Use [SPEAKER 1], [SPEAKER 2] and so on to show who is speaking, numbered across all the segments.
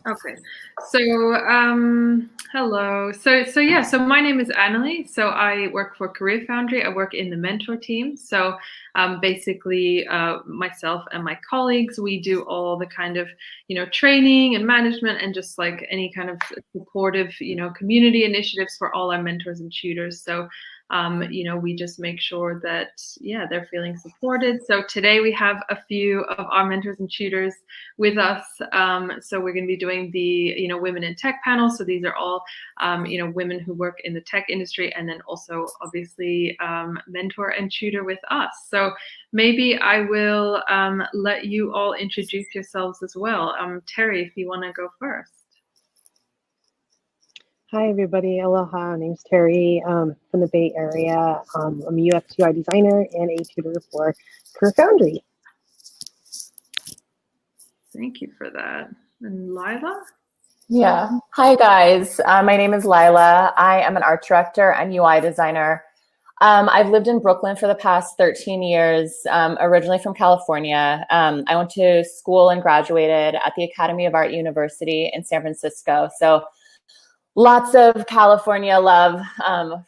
[SPEAKER 1] Okay, so hello. So my name is Annalie. So I work for CareerFoundry. I work in the mentor team. So basically, myself and my colleagues, we do all the kind of training and management and just like any kind of supportive community initiatives for all our mentors and tutors. So we just make sure that they're feeling supported. So today we have a few of our mentors and tutors with us. So we're going to be doing the women in tech panel. So these are all women who work in the tech industry, and then also obviously mentor and tutor with us. So maybe I will let you all introduce yourselves as well. Terri, if you want to go first.
[SPEAKER 2] Hi, everybody. Aloha. My name's Terri from the Bay Area. I'm a UX UI designer and a tutor for CareerFoundry.
[SPEAKER 1] Thank you for that. And Lila?
[SPEAKER 3] Yeah. Hi, guys. My name is Lila. I am an art director and UI designer. I've lived in Brooklyn for the past 13 years, originally from California. I went to school and graduated at the Academy of Art University in San Francisco. So lots of California love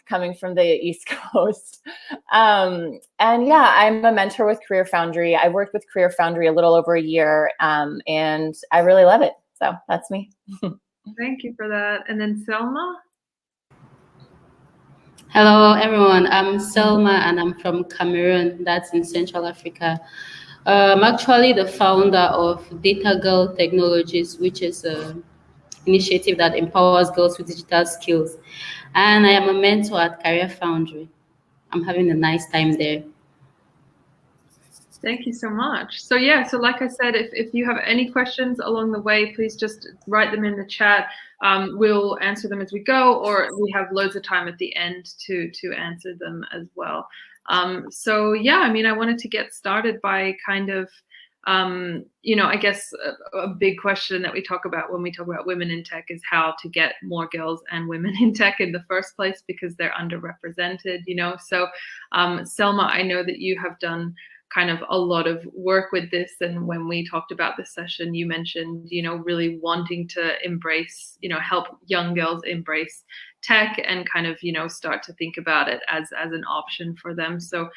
[SPEAKER 3] coming from the East Coast. And yeah, I'm a mentor with CareerFoundry. I worked with CareerFoundry a little over a year, and I really love it. So that's me.
[SPEAKER 1] Thank you for that. And then Selma?
[SPEAKER 4] Hello, everyone. I'm Selma, and I'm from Cameroon. That's in Central Africa. I'm actually the founder of Data Girl Technologies, which is a initiative that empowers girls with digital skills. And I am a mentor at CareerFoundry. I'm having a nice time there.
[SPEAKER 1] Thank you so much. So so like I said, if you have any questions along the way, please just write them in the chat. We'll answer them as we go, or we have loads of time at the end to answer them as well. So yeah, I mean, I wanted to get started by kind of I guess a big question that we talk about when we talk about women in tech is how to get more girls and women in tech in the first place, because they're underrepresented, So Selma, I know that you have done kind of a lot of work with this. And when we talked about this session, you mentioned, really wanting to embrace, help young girls embrace tech and kind of, start to think about it as an option for them. So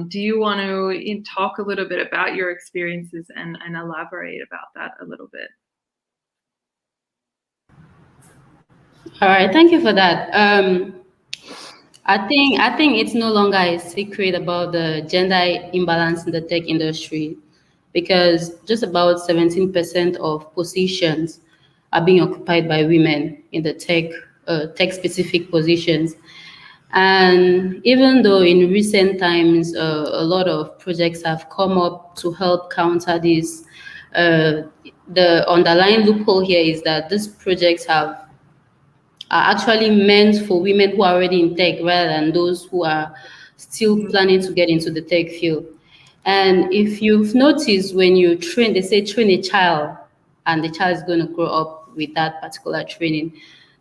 [SPEAKER 1] do you want to talk a little bit about your experiences and elaborate about that a little bit?
[SPEAKER 4] All right, thank you for that. I think it's no longer a secret about the gender imbalance in the tech industry, because just about 17% of positions are being occupied by women in the tech-specific positions. And even though in recent times a lot of projects have come up to help counter this, the underlying loophole here is that these projects are actually meant for women who are already in tech rather than those who are still planning to get into the tech field. And if you've noticed, when you train, they say train a child, and the child is going to grow up with that particular training.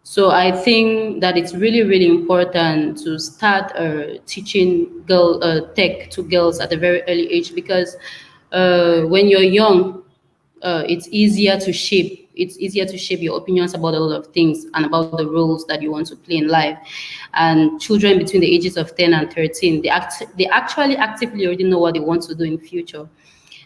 [SPEAKER 4] So I think that it's really, really important to start teaching tech to girls at a very early age, because when you're young, it's easier to shape your opinions about a lot of things and about the roles that you want to play in life. And children between the ages of 10 and 13, they actually actively already know what they want to do in the future.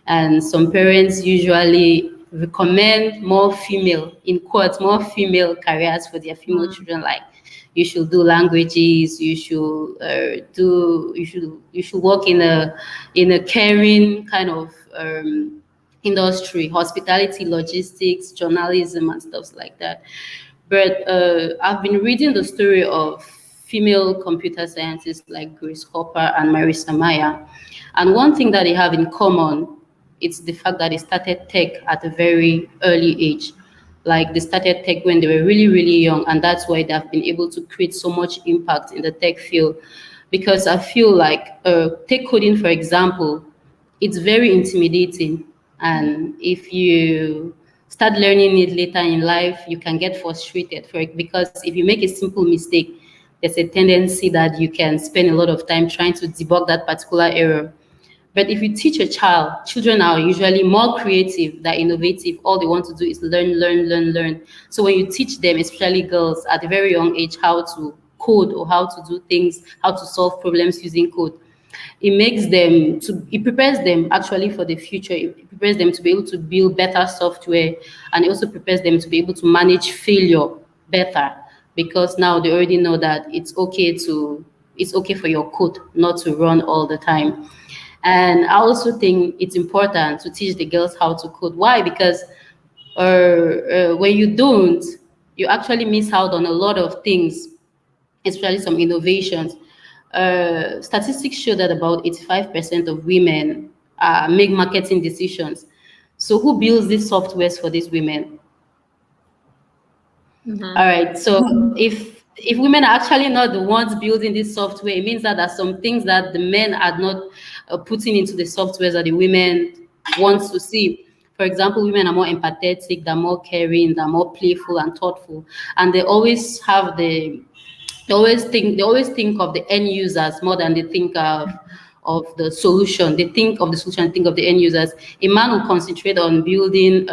[SPEAKER 4] And some parents usually recommend more female, in quotes, more female careers for their female children, like you should do languages, you should work in a caring kind of industry, hospitality, logistics, journalism, and stuff like that. But I've been reading the story of female computer scientists like Grace Hopper and Marissa Mayer. And one thing that they have in common, it's the fact that they started tech at a very early age. Like they started tech when they were really, really young. And that's why they've been able to create so much impact in the tech field. Because I feel like tech coding, for example, it's very intimidating. And if you start learning it later in life, you can get frustrated because if you make a simple mistake, there's a tendency that you can spend a lot of time trying to debug that particular error. But if you teach a child, children are usually more creative, they're innovative. All they want to do is learn, learn, learn, learn. So when you teach them, especially girls at a very young age, how to code or how to do things, how to solve problems using code, it prepares them actually for the future. It prepares them to be able to build better software, and it also prepares them to be able to manage failure better, because now they already know that it's okay for your code not to run all the time. And I also think it's important to teach the girls how to code. Why? Because when you don't, you actually miss out on a lot of things, especially some innovations. Statistics show that about 85% of women make marketing decisions. So who builds these softwares for these women?
[SPEAKER 1] Mm-hmm.
[SPEAKER 4] All right. So if women are actually not the ones building this software, it means that there's some things that the men are not putting into the softwares that the women want to see. For example, women are more empathetic, they're more caring, they're more playful and thoughtful, and they always think of the end users more than they think of the solution. They think of the solution, think of the end users. A man will concentrate on building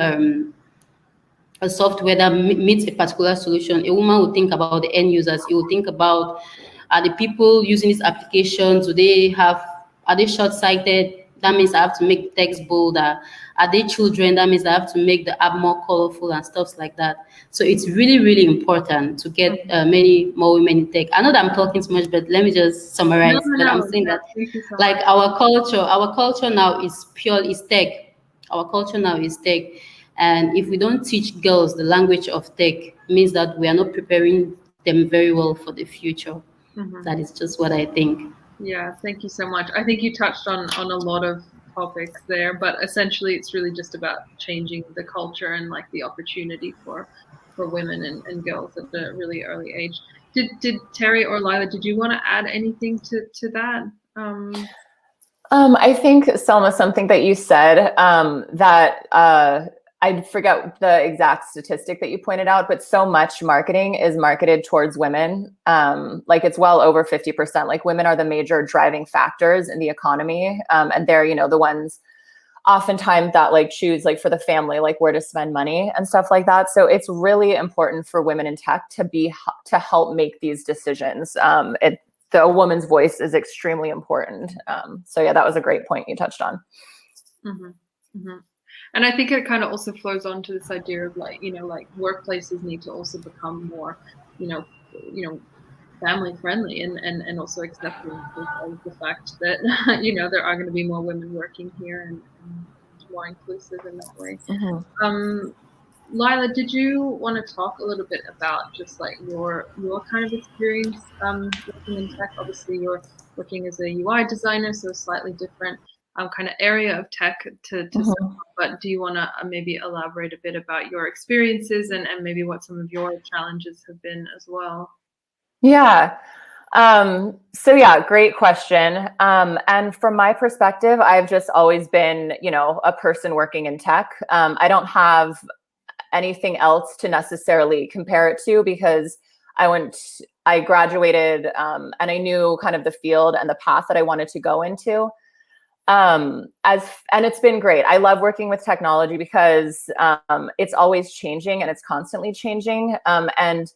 [SPEAKER 4] a software that meets a particular solution. A woman will think about the end users. He will think about, are the people using these applications, are they short-sighted? That means I have to make the text bolder. Are they children? That means I have to make the app more colorful and stuff like that. So it's really, really important to get many more women in tech. I know that I'm talking too much, but let me just summarize. I'm saying that, like, our culture now is tech. Our culture now is tech. And if we don't teach girls the language of tech, it means that we are not preparing them very well for the future.
[SPEAKER 1] Mm-hmm.
[SPEAKER 4] That is just what I think.
[SPEAKER 1] Yeah, thank you so much. I think you touched on a lot of topics there, but essentially it's really just about changing the culture and like the opportunity for women and girls at a really early age. Did Terri or Lila, did you want to add anything to that?
[SPEAKER 3] I think, Selma, something that you said that I forget the exact statistic that you pointed out, but so much marketing is marketed towards women. Like it's well over 50%. Like women are the major driving factors in the economy. And they're, the ones oftentimes that like choose like for the family, like where to spend money and stuff like that. So it's really important for women in tech to help make these decisions. The woman's voice is extremely important. So yeah, that was a great point you touched on.
[SPEAKER 1] Mm-hmm. Mm-hmm. And I think it kind of also flows on to this idea of like, like workplaces need to also become more, family friendly and also accepting of the fact that, there are going to be more women working here and more inclusive in that way.
[SPEAKER 3] Mm-hmm.
[SPEAKER 1] Lila, did you want to talk a little bit about just like your kind of experience working in tech? Obviously, you're working as a UI designer, so slightly different kind of area of tech to
[SPEAKER 3] Mm-hmm.
[SPEAKER 1] but do you want to maybe elaborate a bit about your experiences and maybe what some of your challenges have been as well?
[SPEAKER 3] Yeah. So yeah, great question. And from my perspective, I've just always been, a person working in tech. I don't have anything else to necessarily compare it to because I graduated and I knew kind of the field and the path that I wanted to go into. And it's been great. I love working with technology because it's always changing and it's constantly changing. And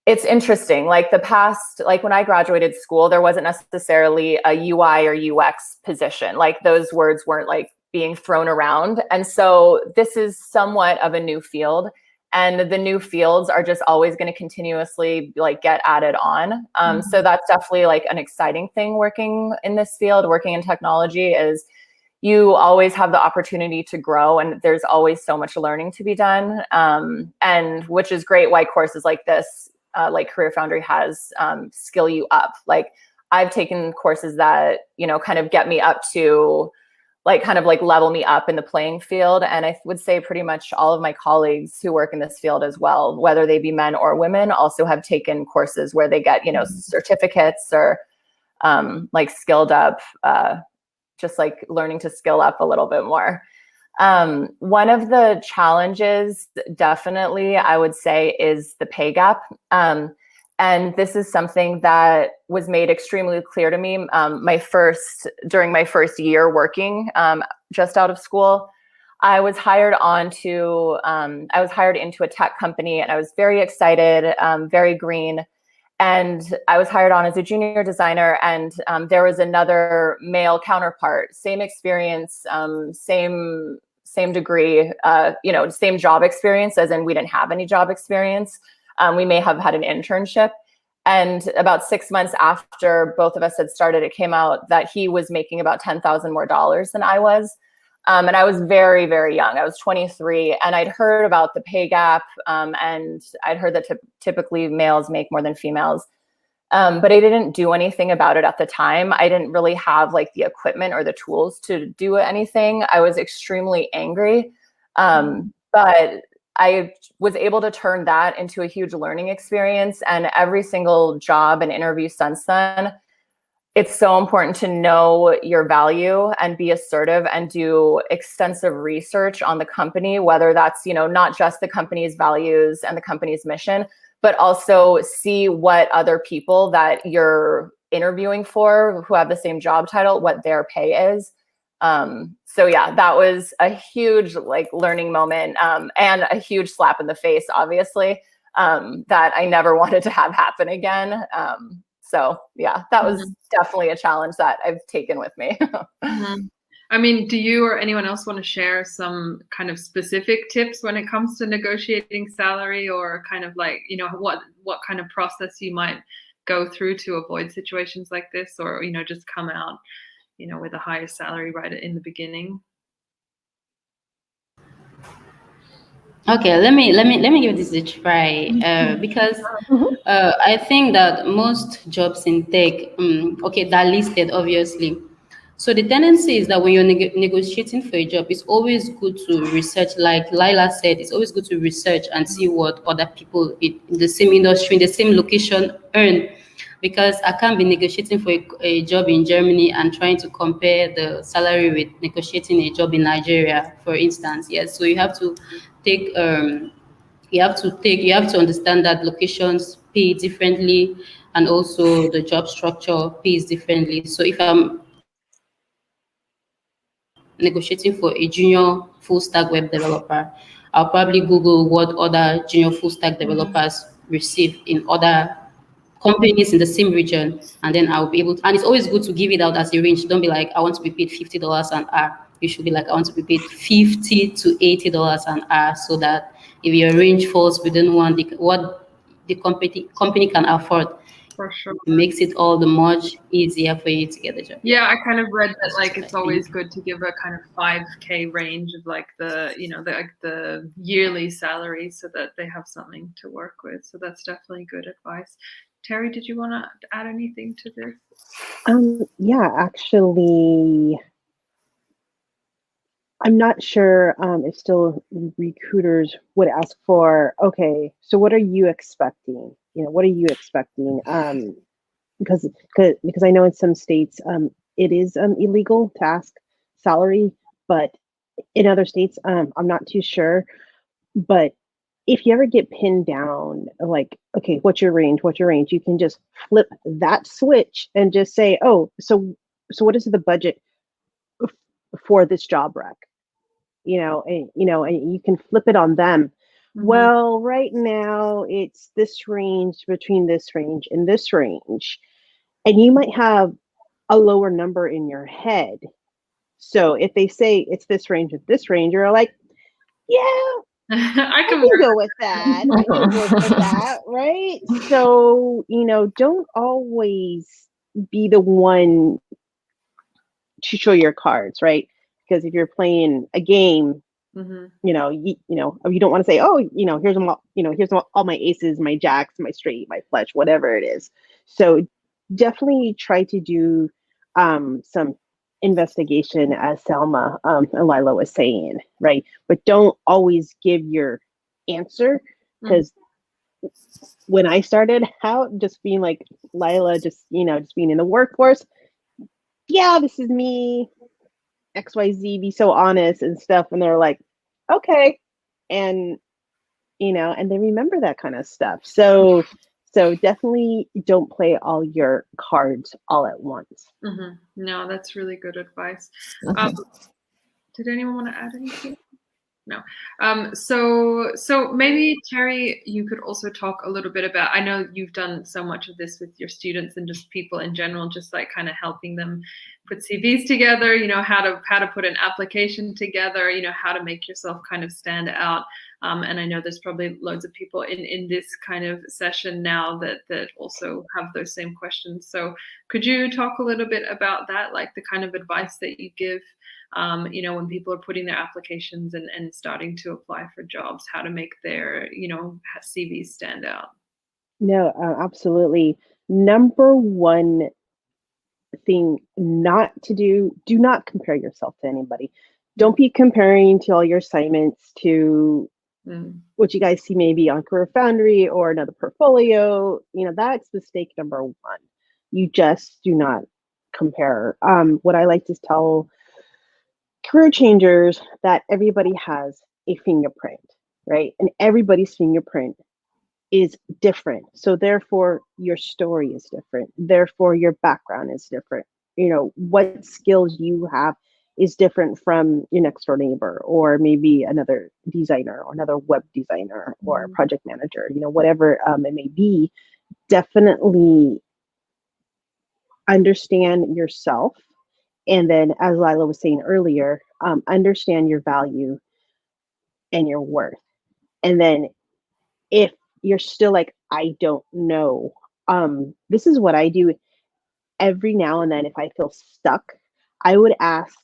[SPEAKER 3] it's interesting, like when I graduated school, there wasn't necessarily a UI or UX position. Like those words weren't like being thrown around. And so this is somewhat of a new field. And the new fields are just always going to continuously like get added on. So that's definitely like an exciting thing working in this field, working in technology is you always have the opportunity to grow and there's always so much learning to be done. And which is great why courses like this, like CareerFoundry has skill you up. Like I've taken courses that, kind of get me up to like kind of like level me up in the playing field. And I would say pretty much all of my colleagues who work in this field as well, whether they be men or women, also have taken courses where they get, certificates or like skilled up, just like learning to skill up a little bit more. One of the challenges definitely I would say is the pay gap. And this is something that was made extremely clear to me during my first year working just out of school. I was hired into a tech company, and I was very excited, very green. And I was hired on as a junior designer, and there was another male counterpart, same experience, same degree, same job experience, as in we didn't have any job experience. We may have had an internship. And about 6 months after both of us had started, it came out that he was making about $10,000 more than I was. And I was very, very young. I was 23, and I'd heard about the pay gap, and I'd heard that typically males make more than females. But I didn't do anything about it at the time. I didn't really have like the equipment or the tools to do anything. I was extremely angry. But I was able to turn that into a huge learning experience. And every single job and interview since then, it's so important to know your value and be assertive and do extensive research on the company, whether that's, not just the company's values and the company's mission, but also see what other people that you're interviewing for who have the same job title, what their pay is. So yeah, that was a huge learning moment, and a huge slap in the face, obviously, that I never wanted to have happen again. So yeah, that was definitely a challenge that I've taken with me.
[SPEAKER 1] I mean, do you or anyone else want to share some kind of specific tips when it comes to negotiating salary, or kind of what kind of process you might go through to avoid situations like this, or, just come out, with a higher salary right in the beginning?
[SPEAKER 4] Okay, let me give this a try, because I think that most jobs in tech, that listed obviously. So the tendency is that when you're negotiating for a job, it's always good to research. Like Lila said, it's always good to research and see what other people in the same industry, in the same location earn. Because I can't be negotiating for a job in Germany and trying to compare the salary with negotiating a job in Nigeria, for instance. Yes, so you have to take you have to understand that locations pay differently, and also the job structure pays differently. So if I'm negotiating for a junior full stack web developer, I'll probably Google what other junior full stack developers receive in other companies in the same region, and then I'll be able to, and it's always good to give it out as a range. Don't be like, I want to be paid $50 an hour. You should be like, I want to be paid $50 to $80 an hour, so that if your range falls within what the company can afford,
[SPEAKER 1] For sure.
[SPEAKER 4] it makes it all the much easier for you to get the job.
[SPEAKER 1] Yeah, I kind of read that it's always good to give a kind of 5K range of the yearly salary, so that they have something to work with. So that's definitely good advice. Terri, did you want to add anything to this?
[SPEAKER 2] Yeah, actually, I'm not sure if still recruiters would ask for, okay, so what are you expecting? What are you expecting? Because I know in some states it is illegal to ask salary, but in other states I'm not too sure. But if you ever get pinned down, like, okay, what's your range? What's your range? You can just flip that switch and just say, oh, so what is the budget for this job rec? And you can flip it on them. Well, right now it's this range, between this range and this range. And you might have a lower number in your head. So if they say it's this range and this range, you're like, yeah, I can go with that. I can work with that, right? So, don't always be the one to show your cards, right? Because if you're playing a game, you don't want to say, oh, here's all my aces, my jacks, my straight, my flush, whatever it is. So definitely try to do some investigation, as Selma and Lila was saying, right? But don't always give your answer, because when I started out, just being like Lila, just being in the workforce, yeah, this is me, XYZ, be so honest and stuff, and they're like, okay, and and they remember that kind of stuff. So So definitely don't play all your cards all at once.
[SPEAKER 1] No, that's really good advice.
[SPEAKER 3] Mhm.
[SPEAKER 1] Did anyone want to add anything? No. So maybe Terri, you could also talk a little bit about, I know you've done so much of this with your students and just people in general, just like kind of helping them put CVs together, how to put an application together, how to make yourself kind of stand out. And I know there's probably loads of people in this kind of session now that also have those same questions. So could you talk a little bit about that, like the kind of advice that you give when people are putting their applications and starting to apply for jobs, how to make their, CVs stand out?
[SPEAKER 2] No, absolutely. Number one thing not to do not compare yourself to anybody. Don't be comparing to all your assignments to what you guys see maybe on CareerFoundry or another portfolio. That's mistake number one. You just do not compare. What I like to tell career changers that everybody has a fingerprint, right? And everybody's fingerprint is different. So therefore your story is different. Therefore your background is different. What skills you have is different from your next door neighbor or maybe another designer or another web designer or a project manager, whatever it may be. Definitely understand yourself. And then, as Lila was saying earlier, understand your value and your worth. And then if you're still like, I don't know, this is what I do every now and then. If I feel stuck, I would ask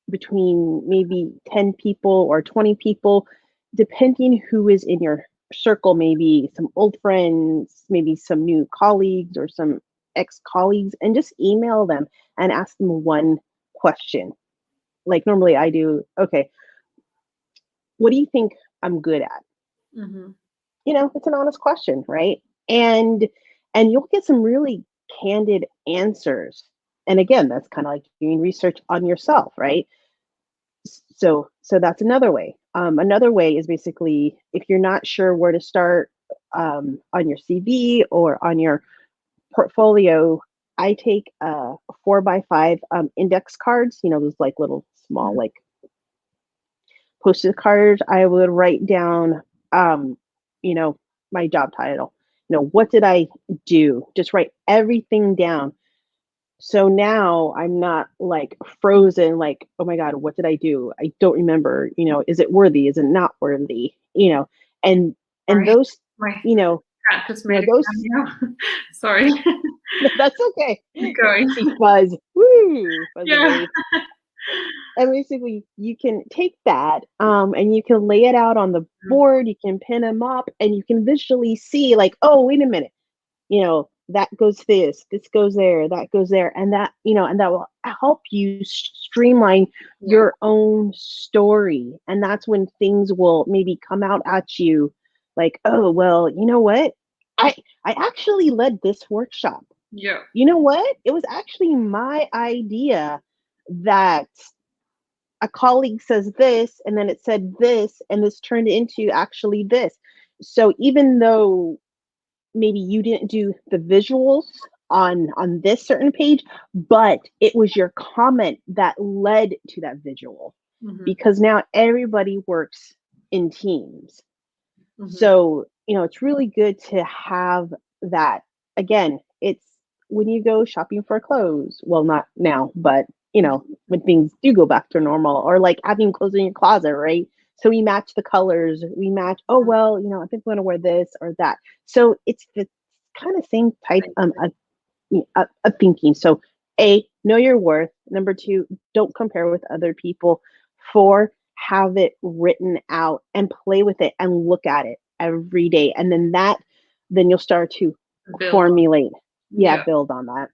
[SPEAKER 2] between maybe 10 people or 20 people, depending who is in your circle, maybe some old friends, maybe some new colleagues or some ex-colleagues, and just email them and ask them one question. Like normally I do, okay, what do you think I'm good at? It's an honest question, right? And you'll get some really candid answers. And again, that's kind of like doing research on yourself, right? So that's another way. Another way is basically if you're not sure where to start on your CV or on your portfolio, I take 4x5 index cards. Those like little small like Post-it cards. I would write down, my job title. What did I do? Just write everything down. So now I'm not like frozen, like, oh my God, what did I do? I don't remember, is it worthy? Is it not worthy? And those,
[SPEAKER 1] Cat just made
[SPEAKER 2] those,
[SPEAKER 1] sorry.
[SPEAKER 2] That's okay.
[SPEAKER 1] Keep going.
[SPEAKER 2] See, buzz. Woo, buzz
[SPEAKER 1] Yeah.
[SPEAKER 2] And basically you can take that and you can lay it out on the board, you can pin them up, and you can visually see like, oh, wait a minute, that goes this goes there, that goes there, and that, and that will help you streamline your own story. And that's when things will maybe come out at you like, oh, well, you know what? I actually led this workshop.
[SPEAKER 1] Yeah.
[SPEAKER 2] You know what? It was actually my idea that a colleague says this, and then it said this, and this turned into actually this. So even though maybe you didn't do the visuals on this certain page, but it was your comment that led to that visual, because now everybody works in teams. So, it's really good to have that. Again, it's when you go shopping for clothes, well, not now, but when things do go back to normal, or like having clothes in your closet, right? So we match the colors, we match, oh, well, I think I'm going to wear this or that. So it's the kind of same type of thinking. So know your worth. Number 2, don't compare with other people. 4, have it written out and play with it and look at it every day. And then you'll start to formulate, build on that.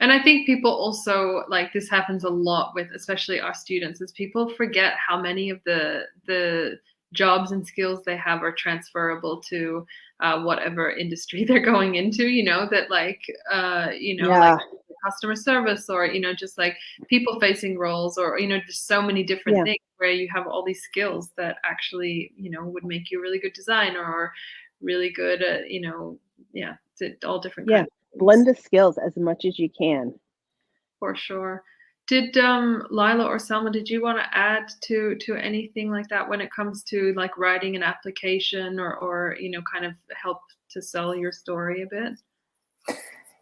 [SPEAKER 1] And I think people also, like, this happens a lot with especially our students, is people forget how many of the jobs and skills they have are transferable to whatever industry they're going into, that like, like customer service or, just like people facing roles or, just so many different things where you have all these skills that actually, would make you a really good designer or really good, yeah, it's all different
[SPEAKER 2] Yeah,
[SPEAKER 1] kinds of things.
[SPEAKER 2] blend the skills as much as you can.
[SPEAKER 1] For sure. Did Lila or Selma, did you want to add to anything like that when it comes to like writing an application or you know, kind of help to sell your story a bit?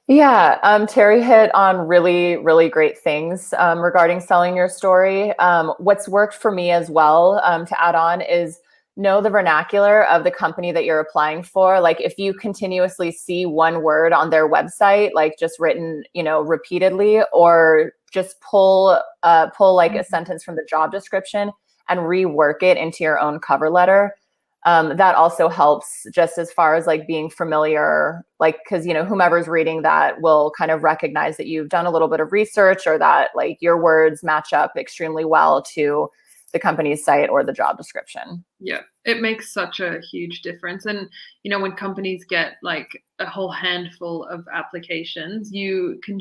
[SPEAKER 3] Yeah, Terri hit on really, really great things regarding selling your story. What's worked for me as well, to add on, is know the vernacular of the company that you're applying for. Like if you continuously see one word on their website, like just written, you know, repeatedly, or just pull like a sentence from the job description and rework it into your own cover letter. That also helps, just as far as like being familiar, like, because, you know, whomever's reading that will kind of recognize that you've done a little bit of research, or that like your words match up extremely well to the company's site or the job description.
[SPEAKER 1] Yeah, it makes such a huge difference. And, you know, when companies get like a whole handful of applications, you can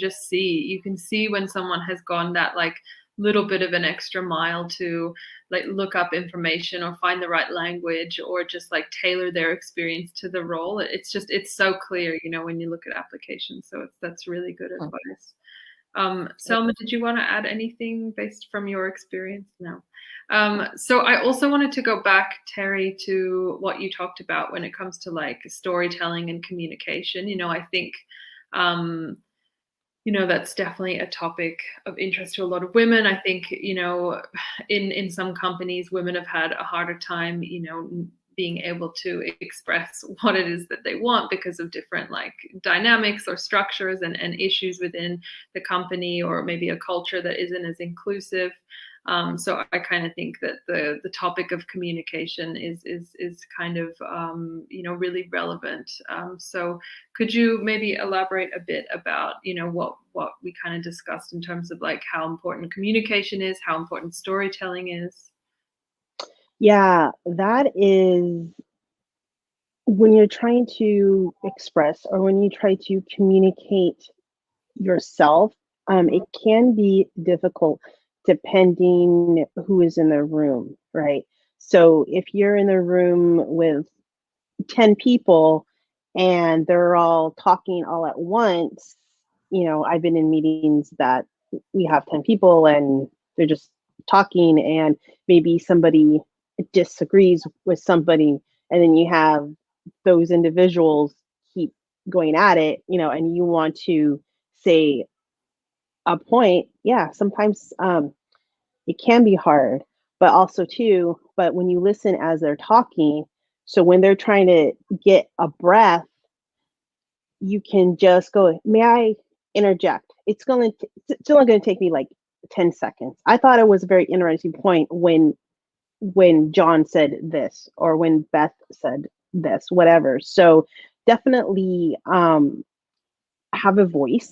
[SPEAKER 1] see when someone has gone that like little bit of an extra mile to like look up information or find the right language or just like tailor their experience to the role. It's so clear, you know, when you look at applications. So that's really good advice. Selma, did you want to add anything based from your experience? No. So I also wanted to go back, Terri, to what you talked about when it comes to like storytelling and communication. You know, I think, you know, that's definitely a topic of interest to a lot of women. I think, you know, in some companies, women have had a harder time, you know, being able to express what it is that they want because of different like dynamics or structures and issues within the company, or maybe a culture that isn't as inclusive. So I kind of think that the topic of communication is kind of, you know, really relevant. So could you maybe elaborate a bit about, you know, what we kind of discussed in terms of like how important communication is, how important storytelling is?
[SPEAKER 2] Yeah, that is when you're trying to express or when you try to communicate yourself, it can be difficult depending who is in the room, right? So if you're in the room with 10 people and they're all talking all at once, you know, I've been in meetings that we have 10 people and they're just talking, and maybe somebody disagrees with somebody, and then you have those individuals keep going at it, you know, and you want to say a point. Yeah, sometimes it can be hard, but also too, but when you listen as they're talking, so when they're trying to get a breath, you can just go, may I interject? It's only going to take me like 10 seconds. I thought it was a very interesting point when John said this, or when Beth said this, whatever. So definitely have a voice.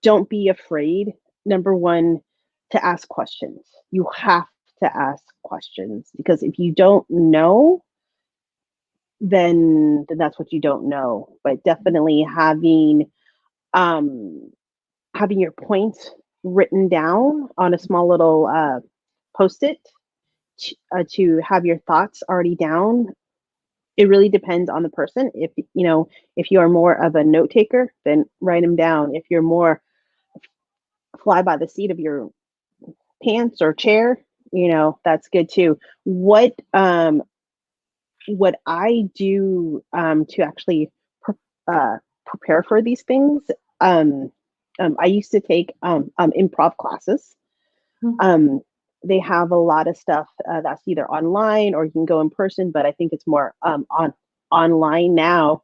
[SPEAKER 2] Don't be afraid. Number one, to ask questions. You have to ask questions, because if you don't know, then that's what you don't know. But definitely having your points written down on a small little post-it to have your thoughts already down. It really depends on the person. If you know, if you are more of a note taker, then write them down. If you're more fly by the seat of your pants or chair, you know, that's good too. What I do to actually prepare for these things, I used to take improv classes. They have a lot of stuff that's either online or you can go in person, but I think it's more online now.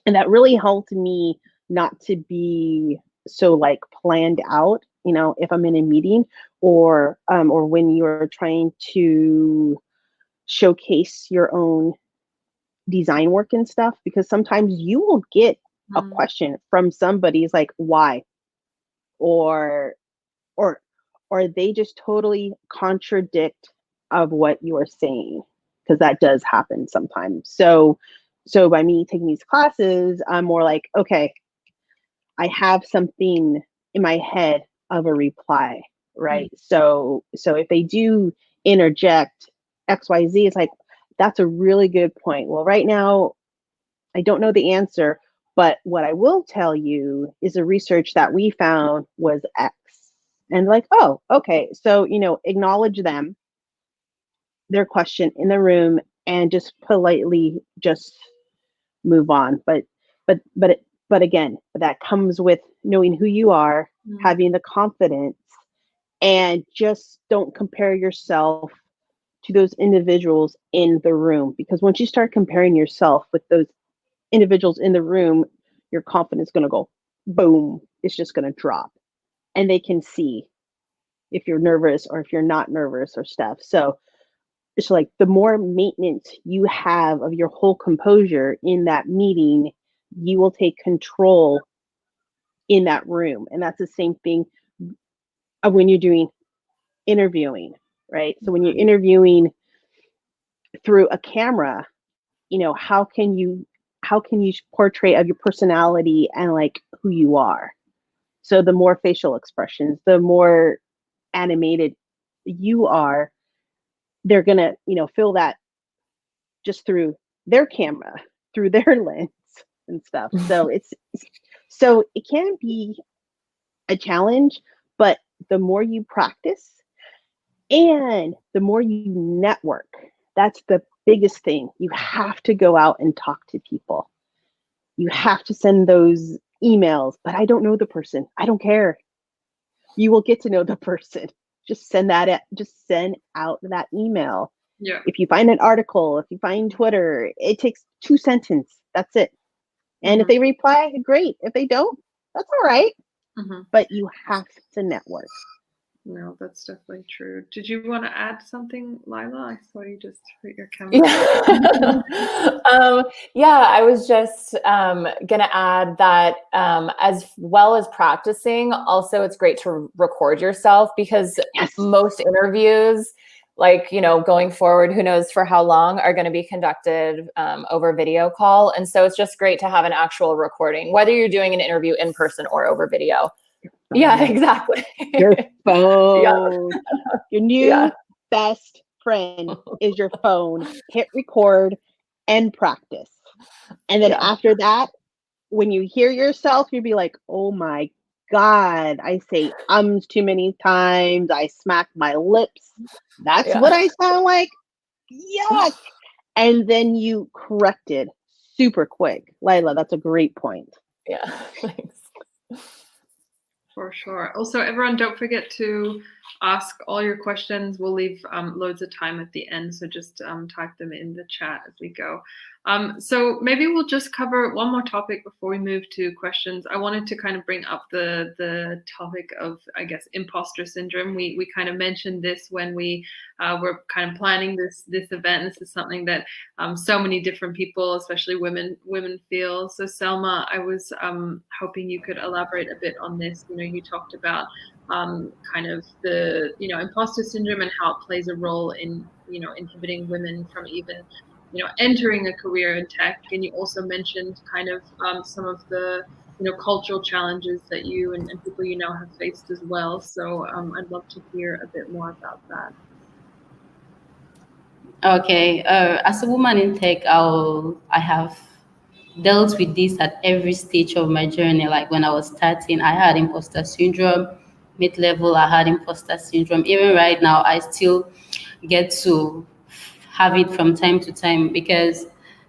[SPEAKER 2] And that really helped me not to be so like planned out, you know, if I'm in a meeting or when you're trying to showcase your own design work and stuff, because sometimes you will get a question from somebody's like, why? Or they just totally contradict of what you are saying, because that does happen sometimes. So by me taking these classes, I'm more like, okay, I have something in my head of a reply, right? So if they do interject XYZ, it's like, that's a really good point. Well, right now I don't know the answer, but what I will tell you is the research that we found was X. And like, oh, okay. So, acknowledge them, their question in the room, and just politely just move on. But again, that comes with knowing who you are, having the confidence, and just don't compare yourself to those individuals in the room, because once you start comparing yourself with those individuals in the room, your confidence is going to go boom. It's just going to drop, and they can see if you're nervous or if you're not nervous or stuff. So it's like the more maintenance you have of your whole composure in that meeting, you will take control in that room. And that's the same thing when you're doing interviewing, right? So when you're interviewing through a camera, how can you portray of your personality and like who you are? So the more facial expressions, the more animated you are, they're gonna, feel that just through their camera, through their lens and stuff. So it can be a challenge, but the more you practice and the more you network, that's the biggest thing. You have to go out and talk to people. You have to send those emails, but I don't know the person. I don't care. You will get to know the person. Just send out that email.
[SPEAKER 1] Yeah.
[SPEAKER 2] If you find an article, if you find Twitter, it takes 2 sentences. That's it. And if they reply, great. If they don't, that's all right. But you have to network.
[SPEAKER 1] No, that's definitely true. Did you want to add something, Lila? I saw you just put your camera.
[SPEAKER 3] Yeah, I was just gonna add that as well as practicing, also it's great to record yourself, because most interviews, like, going forward, who knows for how long, are going to be conducted over video call. And so it's just great to have an actual recording, whether you're doing an interview in person or over video. Yeah, exactly.
[SPEAKER 2] Your phone. Your new best friend is your phone. Hit record and practice. And then after that, when you hear yourself, you'll be like, oh my God, I say ums too many times. I smack my lips. That's what I sound like. Yuck. And then you correct it super quick. Lila, that's a great point.
[SPEAKER 3] Yeah, thanks.
[SPEAKER 1] For sure. Also, everyone, don't forget to ask all your questions. We'll leave loads of time at the end, so just type them in the chat as we go. So maybe we'll just cover one more topic before we move to questions. I wanted to kind of bring up the topic of, I guess, imposter syndrome. We kind of mentioned this when we were kind of planning this event. This is something that so many different people, especially women feel. So Selma, I was hoping you could elaborate a bit on this. You talked about kind of the imposter syndrome and how it plays a role in inhibiting women from even entering a career in tech. And you also mentioned kind of some of the cultural challenges that you and people have faced as well. So I'd love to hear a bit more about that.
[SPEAKER 4] Okay, as a woman in tech, I have dealt with this at every stage of my journey. Like when I was starting, I had imposter syndrome. Mid-level, I had imposter syndrome. Even right now, I still get to have it from time to time, because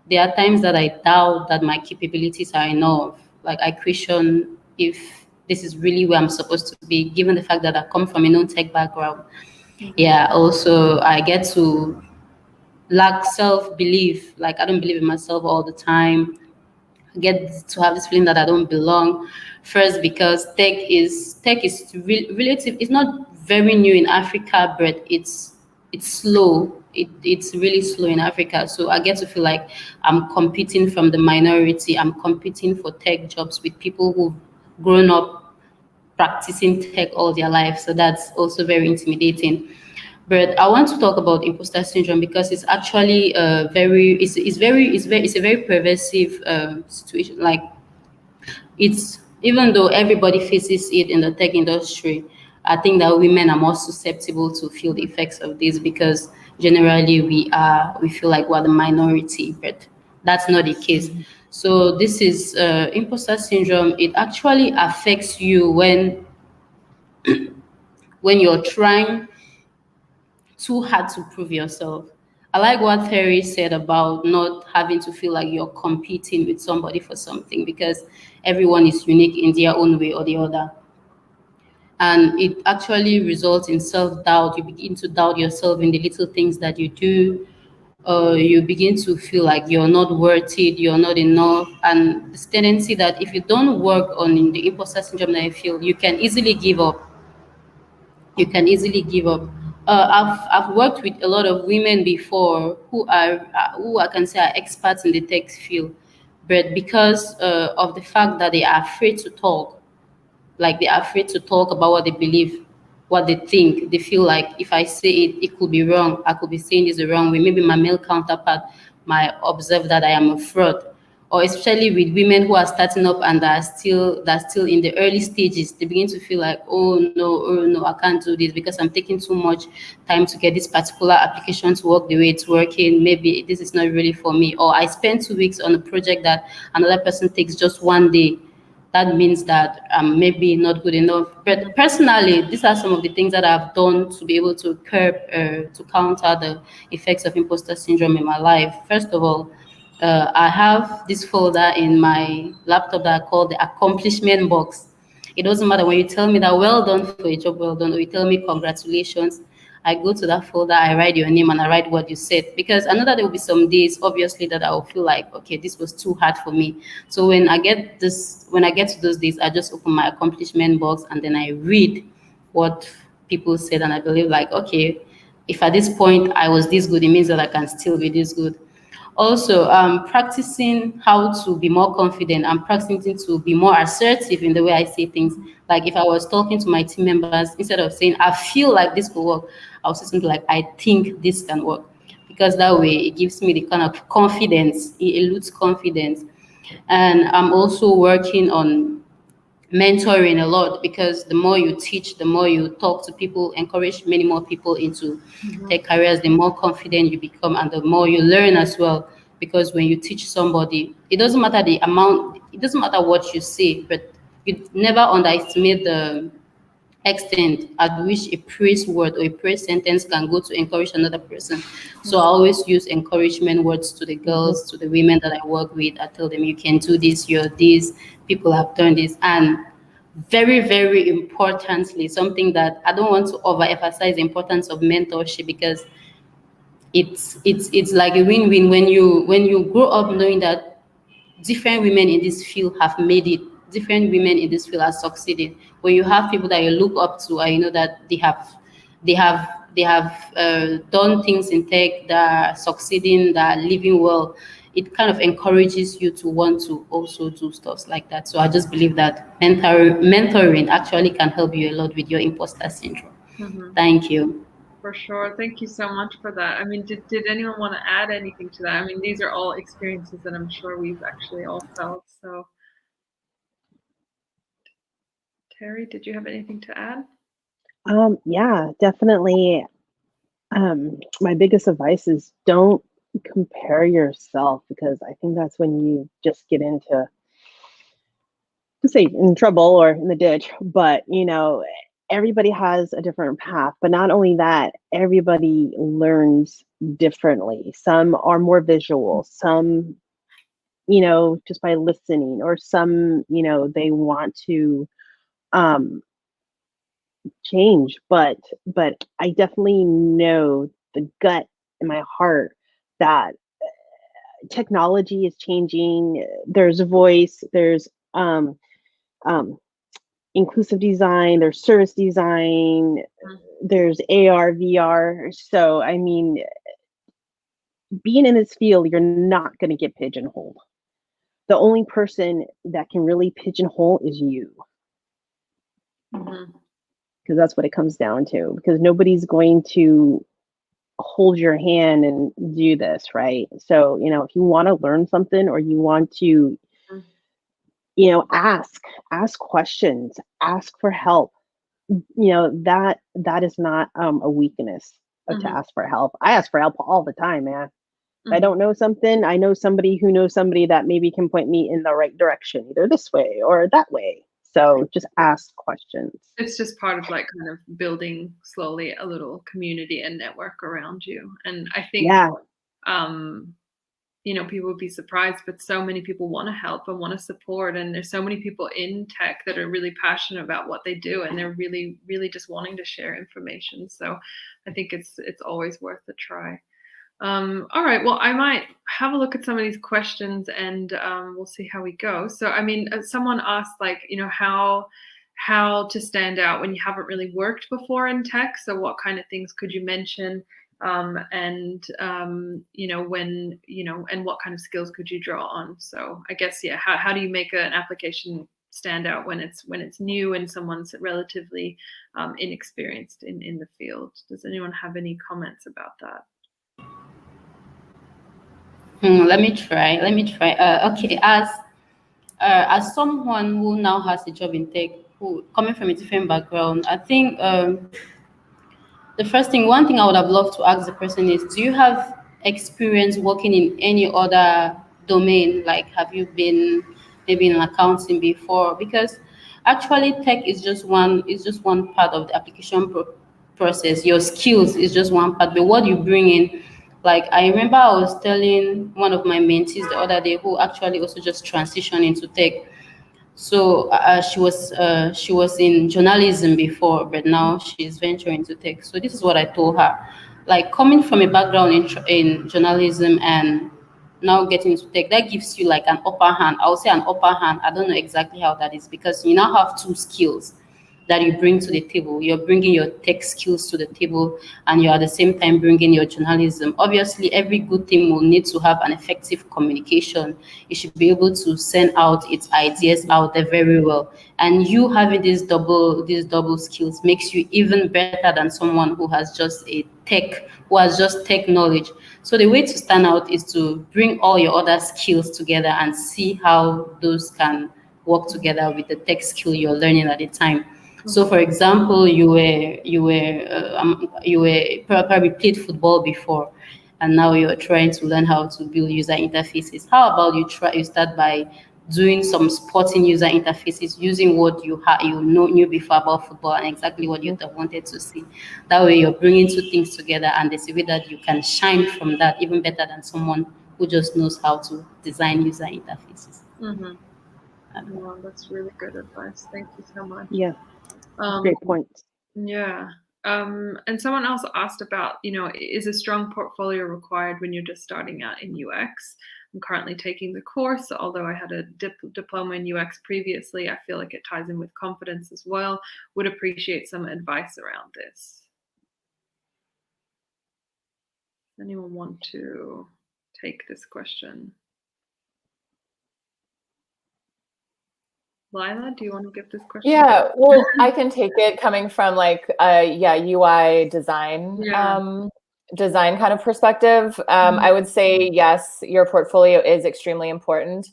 [SPEAKER 4] there are times that I doubt that my capabilities are enough. Like I question if this is really where I'm supposed to be, given the fact that I come from a non-tech background. Yeah, also I get to lack self-belief. Like I don't believe in myself all the time. I get to have this feeling that I don't belong. First, because tech is relative. It's not very new in Africa, but it's slow. It's really slow in Africa. So I get to feel like I'm competing from the minority. I'm competing for tech jobs with people who've grown up practicing tech all their life. So that's also very intimidating. But I want to talk about imposter syndrome because it's actually it's a very pervasive situation. Like it's, even though everybody faces it in the tech industry, I think that women are more susceptible to feel the effects of this, because generally we feel like we're the minority, but that's not the case. So this is imposter syndrome. It actually affects you when you're trying too hard to prove yourself. I like what Terri said about not having to feel like you're competing with somebody for something, because everyone is unique in their own way or the other. And it actually results in self-doubt. You begin to doubt yourself in the little things that you do. You begin to feel like you're not worth it, you're not enough. And this tendency that if you don't work on the imposter syndrome that I feel, you can easily give up. You can easily give up. I've worked with a lot of women before who I can say are experts in the tech field, but because of the fact that they are afraid to talk, like they are afraid to talk about what they believe, what they think. They feel like if I say it, it could be wrong. I could be saying this the wrong way. Maybe my male counterpart might observe that I am a fraud. Or especially with women who are starting up and that's still in the early stages, they begin to feel like, oh no, I can't do this because I'm taking too much time to get this particular application to work the way it's working. Maybe this is not really for me. Or I spent 2 weeks on a project that another person takes just one day. That means that I'm maybe not good enough. But personally, these are some of the things that I've done to be able to curb, to counter the effects of imposter syndrome in my life. First of all, I have this folder in my laptop that I call the accomplishment box. It doesn't matter when you tell me that well done for a job well done, or you tell me congratulations. I go to that folder, I write your name and I write what you said. Because I know that there will be some days, obviously, that I will feel like, okay, this was too hard for me. So when I get to those days, I just open my accomplishment box and then I read what people said, and I believe like, okay, if at this point I was this good, it means that I can still be this good. Also, practicing how to be more confident and practicing to be more assertive in the way I say things. Like if I was talking to my team members, instead of saying, I feel like this will work, I'll say something like, I think this can work. Because that way it gives me the kind of confidence, it eludes confidence. And I'm also working on mentoring a lot, because the more you teach, the more you talk to people, encourage many more people into their careers, the more confident you become and the more you learn as well. Because when you teach somebody, it doesn't matter the amount, it doesn't matter what you say, but you never underestimate the extent at which a praise word or a praise sentence can go to encourage another person. So I always use encouragement words to the girls, to the women that I work with. I tell them, you can do this, you're this, people have done this. And very, very importantly, something that I don't want to overemphasize the importance of mentorship, because it's like a win-win when you grow up knowing that different women in this field have made it. Different women in this field are succeeding. When you have people that you look up to, and you know that they have done things in tech that are succeeding, that are living well, it kind of encourages you to want to also do stuff like that. So I just believe that mentoring actually can help you a lot with your imposter syndrome. Thank you.
[SPEAKER 1] For sure. Thank you so much for that. I mean, did anyone want to add anything to that? I mean, these are all experiences that I'm sure we've actually all felt. So, Terri, did you have anything to add?
[SPEAKER 2] Yeah, definitely. My biggest advice is don't compare yourself, because I think that's when you just get into, say, in trouble or in the ditch. But everybody has a different path. But not only that, everybody learns differently. Some are more visual, some just by listening, or some they want to change. But I definitely know the gut in my heart that technology is changing. There's voice, there's um inclusive design, there's service design, there's AR, VR. So I mean, being in this field, you're not going to get pigeonholed. The only person that can really pigeonhole is you. Because that's what it comes down to. Because nobody's going to hold your hand and do this, right? So, if you want to learn something, or you want to, ask questions, ask for help. That is not a weakness to ask for help. I ask for help all the time, man. If I don't know something, I know somebody who knows somebody that maybe can point me in the right direction, either this way or that way. So just ask questions.
[SPEAKER 1] It's just part of like kind of building slowly a little community and network around you. And I think, you know, people would be surprised, but so many people want to help and want to support. And there's so many people in tech that are really passionate about what they do, and they're really, really just wanting to share information. So I think it's always worth a try. All right, well, I might have a look at some of these questions, and we'll see how we go. So, I mean, someone asked, like, you know, how to stand out when you haven't really worked before in tech. So what kind of things could you mention? You know, when, you know, and what kind of skills could you draw on? So I guess, yeah, how do you make an application stand out when it's new and someone's relatively inexperienced in the field? Does anyone have any comments about that?
[SPEAKER 4] Let me try. Okay, as someone who now has a job in tech, who coming from a different background, I think one thing I would have loved to ask the person is, do you have experience working in any other domain? Like, have you been maybe in accounting before? Because actually tech is just one part of the application process. Your skills is just one part, but what you bring in, like, I remember I was telling one of my mentees the other day, who actually also just transitioned into tech. So she was in journalism before, but now she's venturing into tech. So this is what I told her, like, coming from a background in journalism and now getting into tech, that gives you like an upper hand. I would say an upper hand. I don't know exactly how that is, because you now have two skills that you bring to the table. You're bringing your tech skills to the table, and you're at the same time bringing your journalism. Obviously, every good thing will need to have an effective communication. You should be able to send out its ideas out there very well. And you having these double skills makes you even better than someone who has just tech knowledge. So the way to stand out is to bring all your other skills together and see how those can work together with the tech skill you're learning at the time. So, for example, you probably played football before, and now you're trying to learn how to build user interfaces. How about you start by doing some sporting user interfaces using what you knew before about football and exactly what you wanted to see. That way, you're bringing two things together, and there's a way that you can shine from that even better than someone who just knows how to design user interfaces.
[SPEAKER 1] Well, that's really good advice. Thank you so much.
[SPEAKER 2] Yeah. Great point.
[SPEAKER 1] Yeah. And someone else asked about, you know, is a strong portfolio required when you're just starting out in UX? I'm currently taking the course, although I had a diploma in UX previously. I feel like it ties in with confidence as well. Would appreciate some advice around this. Anyone want to take this question? Lila, do you want to give this question?
[SPEAKER 3] Yeah, well, I can take it coming from like UI design, design kind of perspective. I would say, yes, your portfolio is extremely important,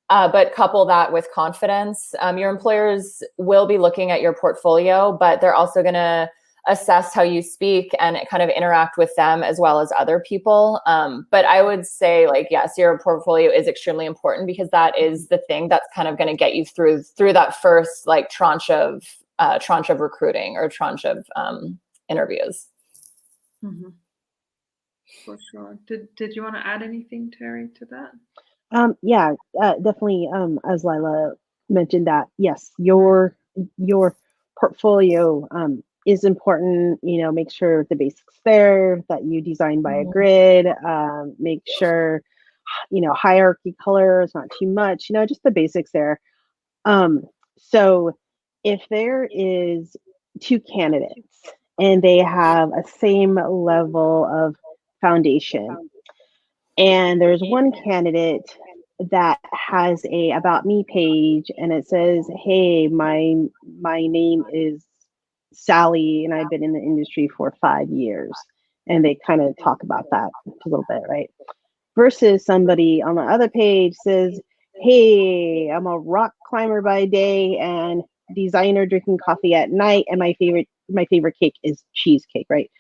[SPEAKER 3] but couple that with confidence. Your employers will be looking at your portfolio, but they're also going to assess how you speak and kind of interact with them as well as other people. But I would say, like, yes, your portfolio is extremely important, because that is the thing that's kind of going to get you through that first like tranche of recruiting or tranche of interviews.
[SPEAKER 1] For sure. Did you want to add anything, Terri, to that?
[SPEAKER 2] Yeah, definitely. As Lila mentioned, that yes, your portfolio is important. You know, make sure the basics there, that you design by a grid. Make sure, you know, hierarchy color is not too much. You know, just the basics there. So if there is two candidates and they have a same level of foundation, and there's one candidate that has a about me page and it says, hey, my name is Sally and I've been in the industry for 5 years, and they kind of talk about that a little bit, right? Versus somebody on the other page says, hey, I'm a rock climber by day and designer drinking coffee at night, and my favorite cake is cheesecake, right?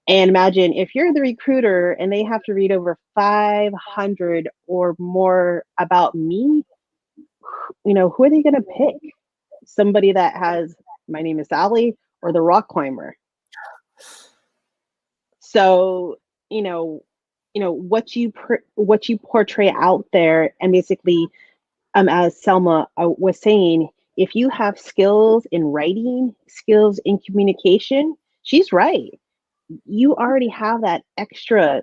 [SPEAKER 2] And imagine if you're the recruiter and they have to read over 500 or more about me, who are they going to pick? Somebody that has, my name is Sally, or the rock climber. So, what you portray out there, and basically, as Selma was saying, if you have skills in writing, skills in communication, she's right. You already have that extra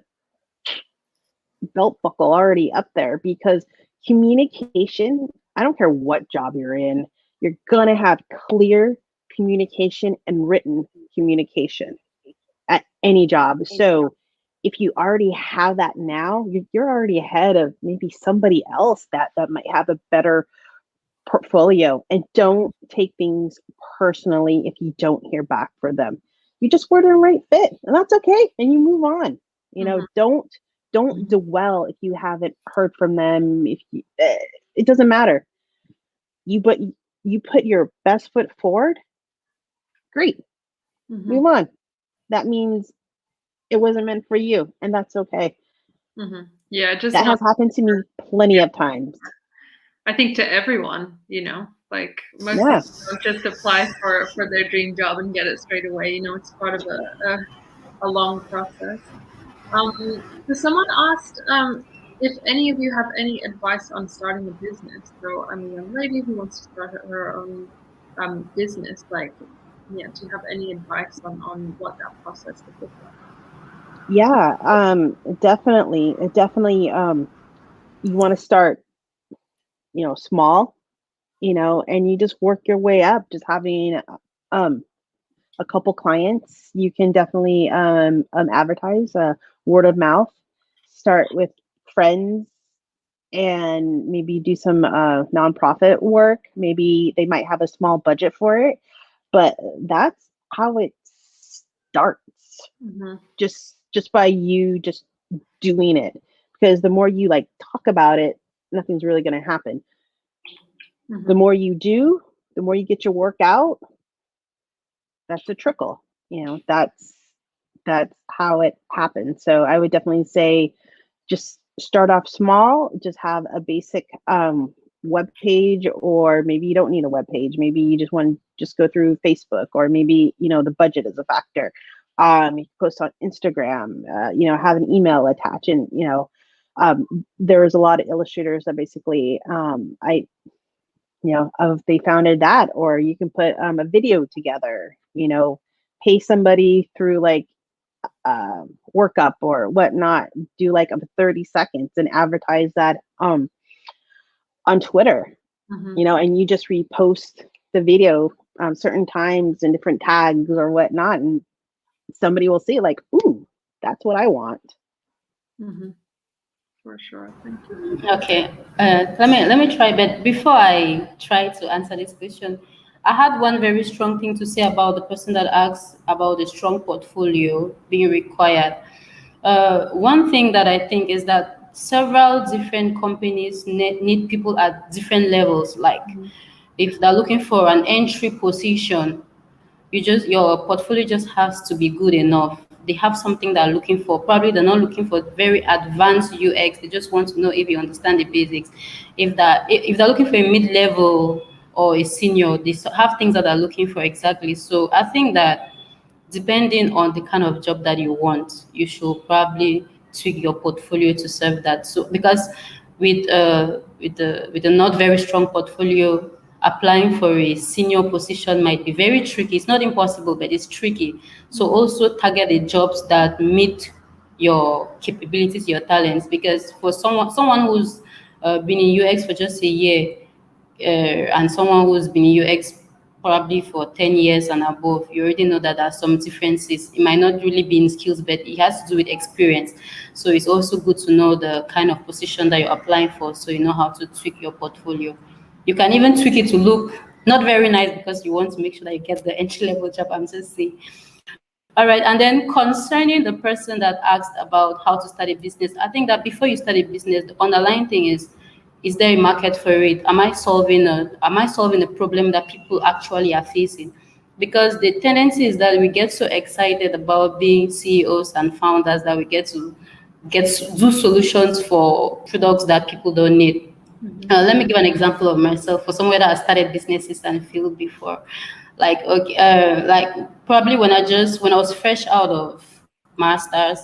[SPEAKER 2] belt buckle already up there, because communication, I don't care what job you're in, you're gonna have clear communication and written communication at any job. So if you already have that now, you're already ahead of maybe somebody else that might have a better portfolio. And don't take things personally if you don't hear back from them. You just weren't a right fit, and that's okay, and you move on. Don't dwell if you haven't heard from them. It doesn't matter. You put your best foot forward. Great. Move on. That means it wasn't meant for you, and that's okay.
[SPEAKER 1] Yeah, just
[SPEAKER 2] that has happened to me plenty of times.
[SPEAKER 1] I think to everyone, like most people don't just apply for their dream job and get it straight away. It's part of a long process. So someone asked if any of you have any advice on starting a business. So I'm a young lady who wants to start her own business. Do you have any advice on what that process would look like?
[SPEAKER 2] Yeah, definitely. You want to start, small, and you just work your way up. Just having a couple clients, you can definitely advertise, word of mouth. Start with friends, and maybe do some nonprofit work. Maybe they might have a small budget for it, but that's how it starts. Just by you just doing it, because the more you talk about it, nothing's really going to happen. The more you do, the more you get your work out. That's a trickle. That's how it happens. So I would definitely say just start off small. Just have a basic web page, or maybe you don't need a web page. Maybe you just want to just go through Facebook, or maybe the budget is a factor. You can post on Instagram. Have an email attached, and there's a lot of illustrators that basically they founded that, or you can put a video together. Pay somebody through workup or whatnot. Do 30 seconds and advertise that on Twitter. And you just repost the video certain times and different tags or whatnot, and somebody will see ooh, that's what I want.
[SPEAKER 1] For sure. Thank you.
[SPEAKER 4] Okay. Let me try. But before I try to answer this question, I had one very strong thing to say about the person that asked about the strong portfolio being required. One thing that I think is that several different companies need people at different levels. If they're looking for an entry position, your portfolio just has to be good enough. They have something they're looking for. Probably they're not looking for very advanced UX. They just want to know if you understand the basics. If they're looking for a mid-level or a senior, they have things that they're looking for exactly. So I think that depending on the kind of job that you want, you should probably tweak your portfolio to serve that. So because with a not very strong portfolio, applying for a senior position might be very tricky. It's not impossible, but it's tricky. So also target the jobs that meet your capabilities, your talents. Because for someone who's been in UX for just a year, and someone who's been in UX probably for 10 years and above, you already know that there are some differences. It might not really be in skills, but it has to do with experience. So it's also good to know the kind of position that you're applying for, so you know how to tweak your portfolio. You can even tweak it to look not very nice, because you want to make sure that you get the entry-level job, I'm just saying. All right, and then concerning the person that asked about how to start a business, I think that before you start a business, the underlying thing is there a market for it? Am I solving a problem that people actually are facing? because the tendency is that we get so excited about being CEOs and founders that we get to do solutions for products that people don't need. Let me give an example of myself. For someone that has started businesses and failed before, like okay, like probably when I was fresh out of masters,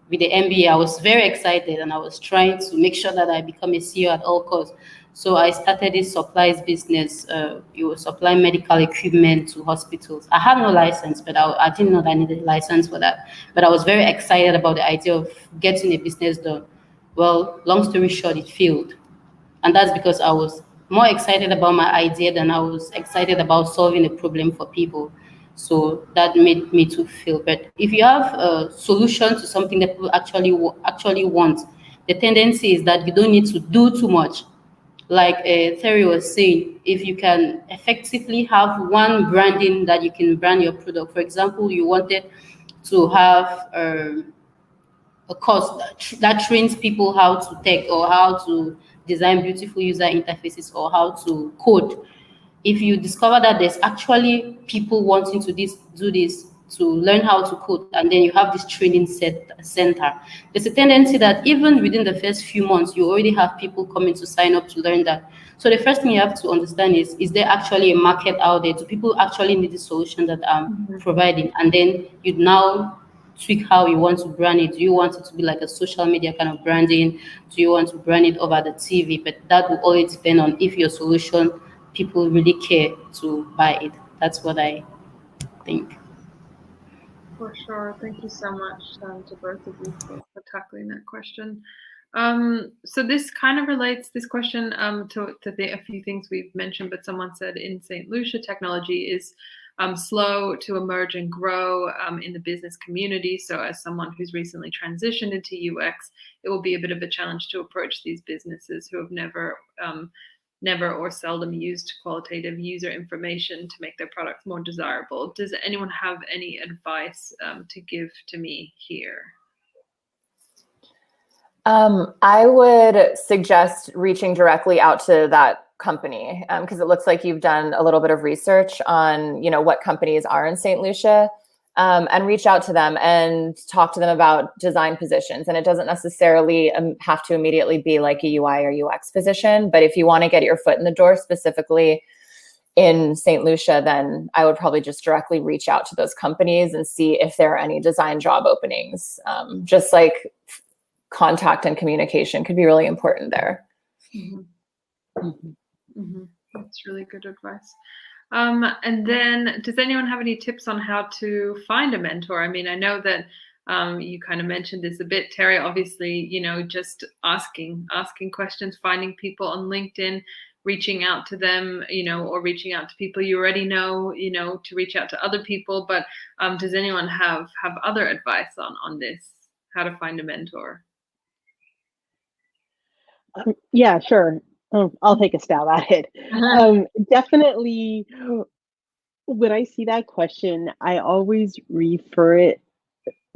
[SPEAKER 4] with the MBA, I was very excited and I was trying to make sure that I become a CEO at all costs. So I started this supplies business. You will supply medical equipment to hospitals. I had no license, but I didn't know that I needed a license for that. But I was very excited about the idea of getting a business done. Well, long story short, it failed. And that's because I was more excited about my idea than I was excited about solving a problem for people. So that made me to fail. But if you have a solution to something that people actually want, the tendency is that you don't need to do too much. Like Terri was saying, if you can effectively have one branding that you can brand your product. For example, you wanted to have a course that trains people how to tech or how to design beautiful user interfaces or how to code. If you discover that there's actually people wanting to do this to learn how to code, and then you have this training center, there's a tendency that even within the first few months, you already have people coming to sign up to learn that. So the first thing you have to understand is there actually a market out there? Do people actually need the solution that I'm providing? And then you now tweak how you want to brand it. Do you want it to be like a social media kind of branding? Do you want to brand it over the TV? But that will always depend on if your solution, people really care to buy it. That's what I think.
[SPEAKER 1] For sure. Thank you so much to both of you for tackling that question. So this kind of relates, this question, to a few things we've mentioned, but someone said in St. Lucia, technology is slow to emerge and grow in the business community. So as someone who's recently transitioned into UX, it will be a bit of a challenge to approach these businesses who have never or seldom used qualitative user information to make their products more desirable. Does anyone have any advice to give to me here?
[SPEAKER 3] I would suggest reaching directly out to that company because it looks like you've done a little bit of research on, what companies are in St. Lucia, and reach out to them and talk to them about design positions. And it doesn't necessarily have to immediately be like a UI or UX position, but if you want to get your foot in the door specifically in St. Lucia, then I would probably just directly reach out to those companies and see if there are any design job openings. Just like contact and communication could be really important there.
[SPEAKER 1] That's really good advice. And then does anyone have any tips on how to find a mentor? I mean, I know that you kind of mentioned this a bit, Terri, obviously, just asking questions, finding people on LinkedIn, reaching out to them, or reaching out to people you already know, to reach out to other people. But does anyone have other advice on this, how to find a mentor?
[SPEAKER 2] Yeah, sure. I'll take a stab at it. Definitely, when I see that question, I always refer it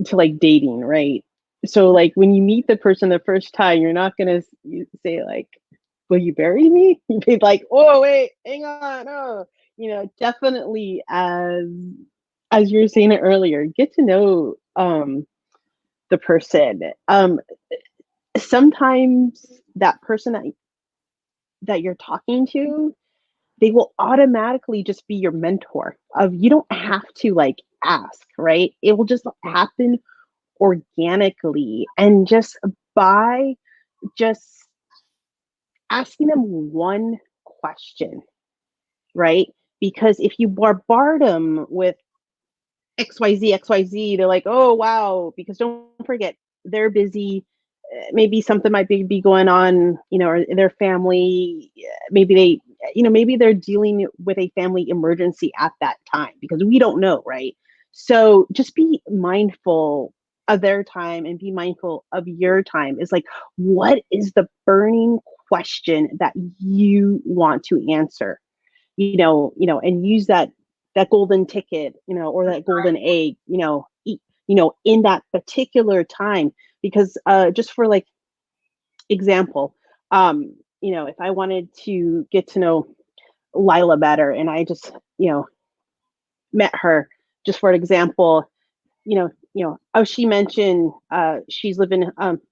[SPEAKER 2] to like dating, right? So like when you meet the person the first time, you're not gonna say like, "Will you marry me?" You'd be like, "Oh wait, hang on, oh." Definitely as you were saying it earlier, get to know the person. Sometimes that person that you're talking to, they will automatically just be your mentor. You don't have to like ask, right? It will just happen organically, and just by just asking them one question, right? Because if you bombard them with XYZ, they're like, "Oh wow," because don't forget, they're busy. Maybe something might be going on, or their family, maybe maybe they're dealing with a family emergency at that time, because we don't know, right? So just be mindful of their time and be mindful of your time. Is like, what is the burning question that you want to answer? And use that golden ticket, or that golden egg, in that particular time. Because just for like example, if I wanted to get to know Lila better, and I just, met her, just for example, oh, she mentioned she's living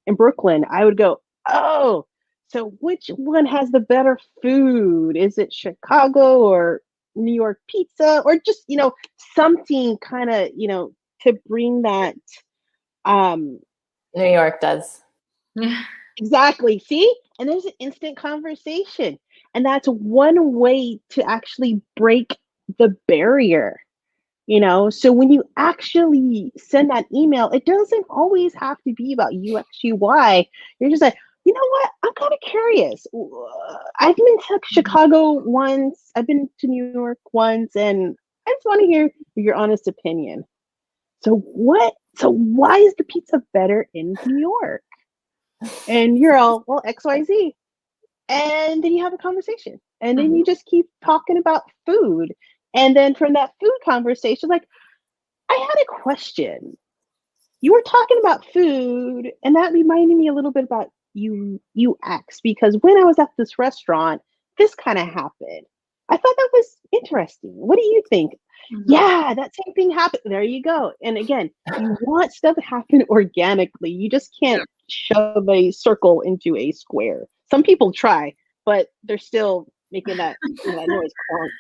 [SPEAKER 2] in Brooklyn, I would go, oh, so which one has the better food? Is it Chicago or New York pizza, or just, something kind of, to bring that.
[SPEAKER 3] New York does.
[SPEAKER 2] Exactly. See? And there's an instant conversation. And that's one way to actually break the barrier. So when you actually send that email, it doesn't always have to be about UX, UI. You're just like, you know what? I'm kind of curious. I've been to Chicago once. I've been to New York once, and I just want to hear your honest opinion. So why is the pizza better in New York? And you're all, well, XYZ. And then you have a conversation. And then you just keep talking about food. And then from that food conversation, like, I had a question. You were talking about food, and that reminded me a little bit about UX, because when I was at this restaurant, this kind of happened. I thought that was interesting. What do you think? Yeah, that same thing happened. There you go. And again, you want stuff to happen organically. You just can't shove a circle into a square. Some people try, but they're still making that, that noise,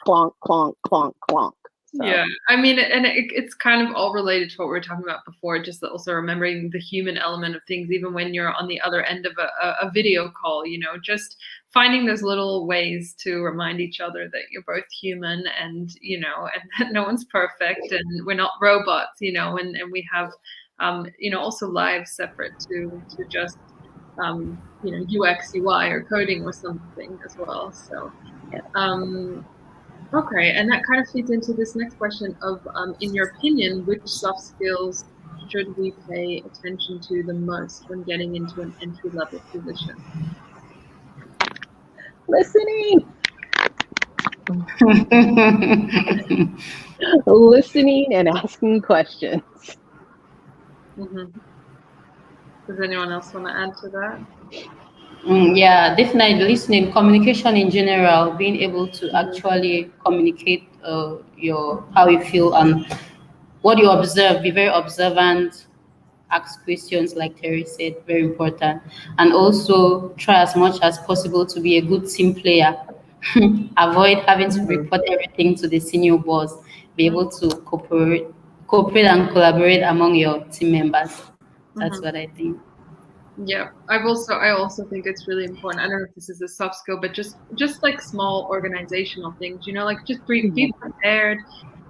[SPEAKER 2] clonk, clonk, clonk, clonk. So.
[SPEAKER 1] Yeah, I mean, and it's kind of all related to what we were talking about before, just also remembering the human element of things, even when you're on the other end of a video call, just finding those little ways to remind each other that you're both human, and, and that no one's perfect, and we're not robots, and we have, also lives separate to just, UX, UI, or coding or something as well. So, okay, and that kind of feeds into this next question of, in your opinion, which soft skills should we pay attention to the most when getting into an entry-level position?
[SPEAKER 2] Listening. Listening and asking questions.
[SPEAKER 1] Does anyone else want to add to that?
[SPEAKER 4] Yeah, definitely listening, communication in general, being able to actually communicate how you feel and what you observe, be very observant, ask questions, like Terri said, very important. And also try as much as possible to be a good team player. Avoid having to report everything to the senior boss. Be able to cooperate and collaborate among your team members. That's what I think.
[SPEAKER 1] Yeah, I also think it's really important. I don't know if this is a soft skill, but just like small organizational things, like just be prepared,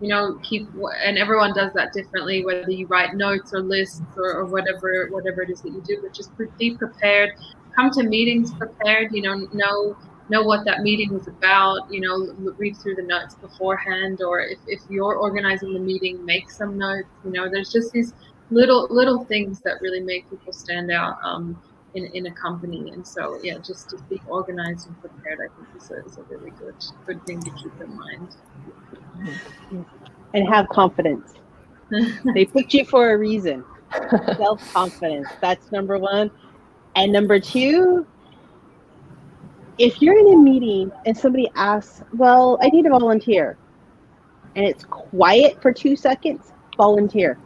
[SPEAKER 1] and everyone does that differently, whether you write notes or lists or whatever it is that you do, but just be prepared, come to meetings prepared, know what that meeting is about, read through the notes beforehand, or if you're organizing the meeting, make some notes, there's just these little things that really make people stand out in a company. And so, yeah, just being organized and prepared, I think is a really good thing to keep in mind.
[SPEAKER 2] And have confidence. They put you for a reason. Self-confidence, that's number one. And number two, if you're in a meeting and somebody asks, well, I need a volunteer, and it's quiet for 2 seconds, volunteer.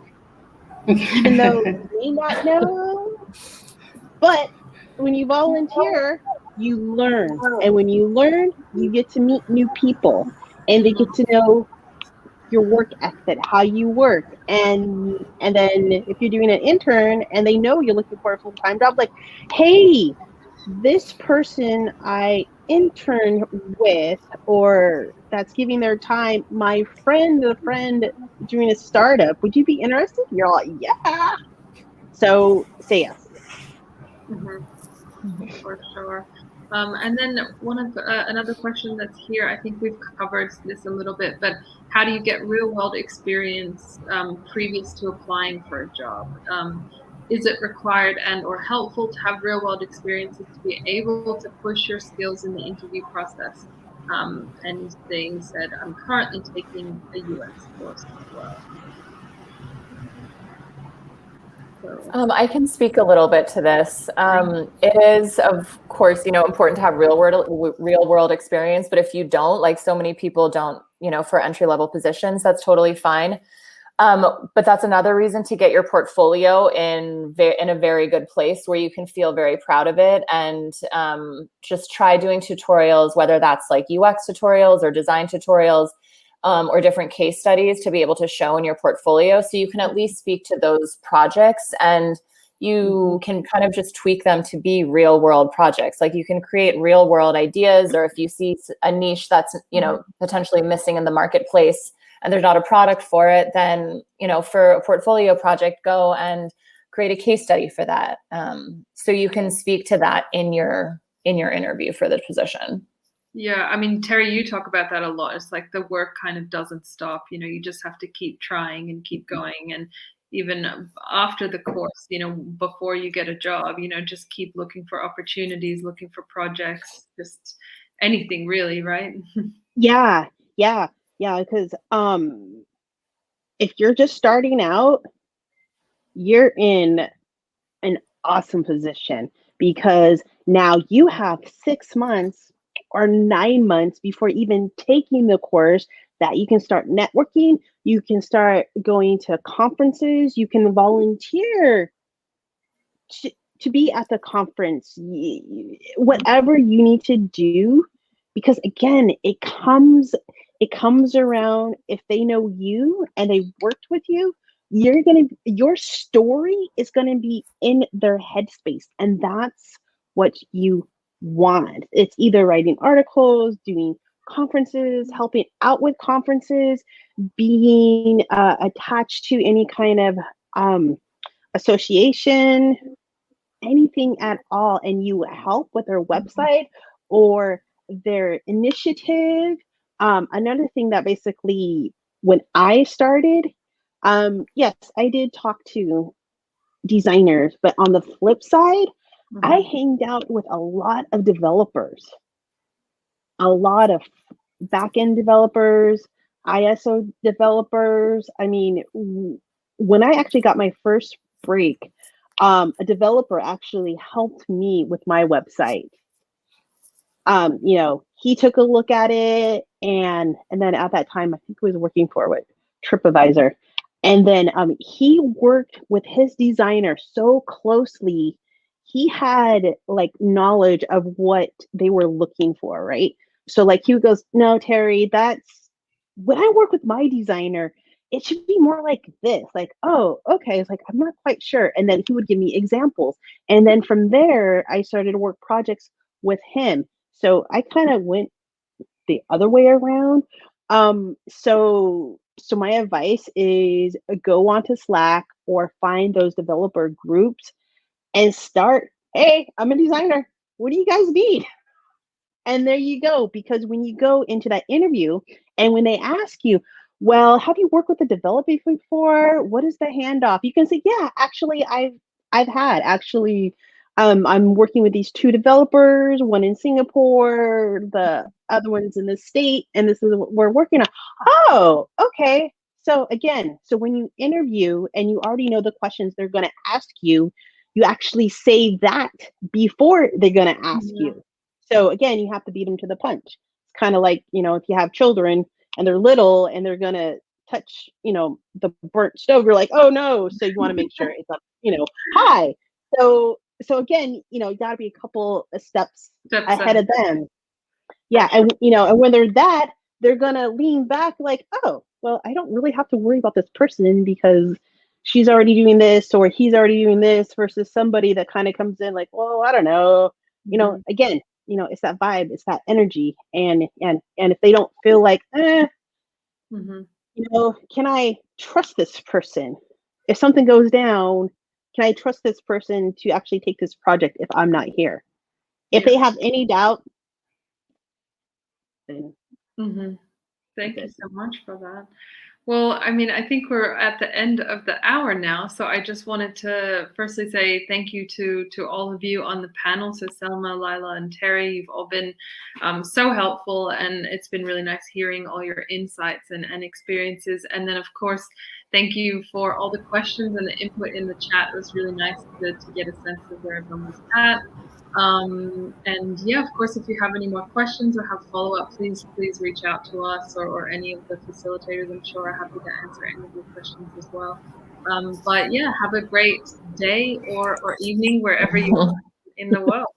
[SPEAKER 2] Even though you may not know, but when you volunteer, you learn. And when you learn, you get to meet new people, and they get to know your work ethic, how you work. And then if you're doing an intern and they know you're looking for a full-time job, like, hey, this person I intern with, or that's giving their time, my friend doing a startup, would you be interested? You're like, yeah. So say yes.
[SPEAKER 1] For sure. And then another question that's here, I think we've covered this a little bit, but how do you get real world experience previous to applying for a job? Is it required and or helpful to have real world experiences to be able to push your skills in the interview process? And they said, I'm currently taking a UX course as well. So.
[SPEAKER 3] I can speak a little bit to this. It is, of course, important to have real world experience, but if you don't, like so many people don't for entry-level positions, that's totally fine. But that's another reason to get your portfolio in a very good place where you can feel very proud of it, and just try doing tutorials, whether that's like UX tutorials or design tutorials, or different case studies to be able to show in your portfolio, so you can at least speak to those projects, and you can kind of just tweak them to be real world projects. Like, you can create real world ideas, or if you see a niche that's, potentially missing in the marketplace and there's not a product for it, then, for a portfolio project, go and create a case study for that. So you can speak to that in your interview for the position.
[SPEAKER 1] Yeah, I mean, Terri, you talk about that a lot. It's like the work kind of doesn't stop. You just have to keep trying and keep going. And even after the course, before you get a job, just keep looking for opportunities, looking for projects, just anything really, right?
[SPEAKER 2] Yeah. Because if you're just starting out, you're in an awesome position, because now you have 6 months or 9 months before even taking the course that you can start networking, you can start going to conferences, you can volunteer to be at the conference, whatever you need to do, because again, it comes around. If they know you and they worked with you, your story is gonna be in their headspace, and that's what you want. It's either writing articles, doing conferences, helping out with conferences, being attached to any kind of association, anything at all, and you help with their website or their initiative. Another thing that basically, when I started, yes, I did talk to designers, but on the flip side, I hanged out with a lot of developers, a lot of back-end developers, ISO developers. I mean, when I actually got my first break, a developer actually helped me with my website. He took a look at it, and then at that time, I think he was working for TripAdvisor. And then he worked with his designer so closely. He had like knowledge of what they were looking for, right? So like he goes, no, Terri, that's when I work with my designer, it should be more like this. Like, oh, okay. It's like, I'm not quite sure. And then he would give me examples. And then from there, I started to work projects with him. So I kind of went the other way around. So my advice is go onto Slack or find those developer groups and start, hey, I'm a designer. What do you guys need? And there you go. Because when you go into that interview and when they ask you, well, have you worked with a developer before? What is the handoff? You can say, yeah, actually, I've had actually. I'm working with these 2 developers, one in Singapore, the other one's in the state, and this is what we're working on. Oh, okay. So again, so when you interview and you already know the questions they're going to ask you, you actually say that before they're going to ask you. So again, you have to beat them to the punch. It's kind of like, if you have children and they're little and they're going to touch, the burnt stove, you're like, oh no. So you want to make sure it's up, high. So again, you got to be a couple of steps ahead of them. Yeah. And, and when they're going to lean back like, oh, well, I don't really have to worry about this person because she's already doing this or he's already doing this, versus somebody that kind of comes in like, well, I don't know, again, it's that vibe, it's that energy. And if they don't feel like, can I trust this person? If something goes down, can I trust this person to actually take this project if I'm not here? If they have any doubt, then
[SPEAKER 1] Thank you so much for that. Well, I mean, I think we're at the end of the hour now. So I just wanted to firstly say thank you to all of you on the panel. So Selma, Lila, and Terri, you've all been so helpful. And it's been really nice hearing all your insights and experiences. And then, of course, Thank you for all the questions and the input in the chat. It was really nice to get a sense of where everyone was at. And yeah, of course, if you have any more questions or have follow-up, please reach out to us or any of the facilitators. I'm sure are happy to answer any of your questions as well. But yeah, have a great day or evening wherever you are in the world.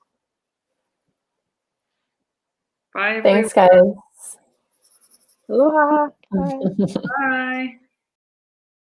[SPEAKER 1] Bye, everyone.
[SPEAKER 3] Thanks, guys.
[SPEAKER 2] Aloha. Bye.
[SPEAKER 1] Bye.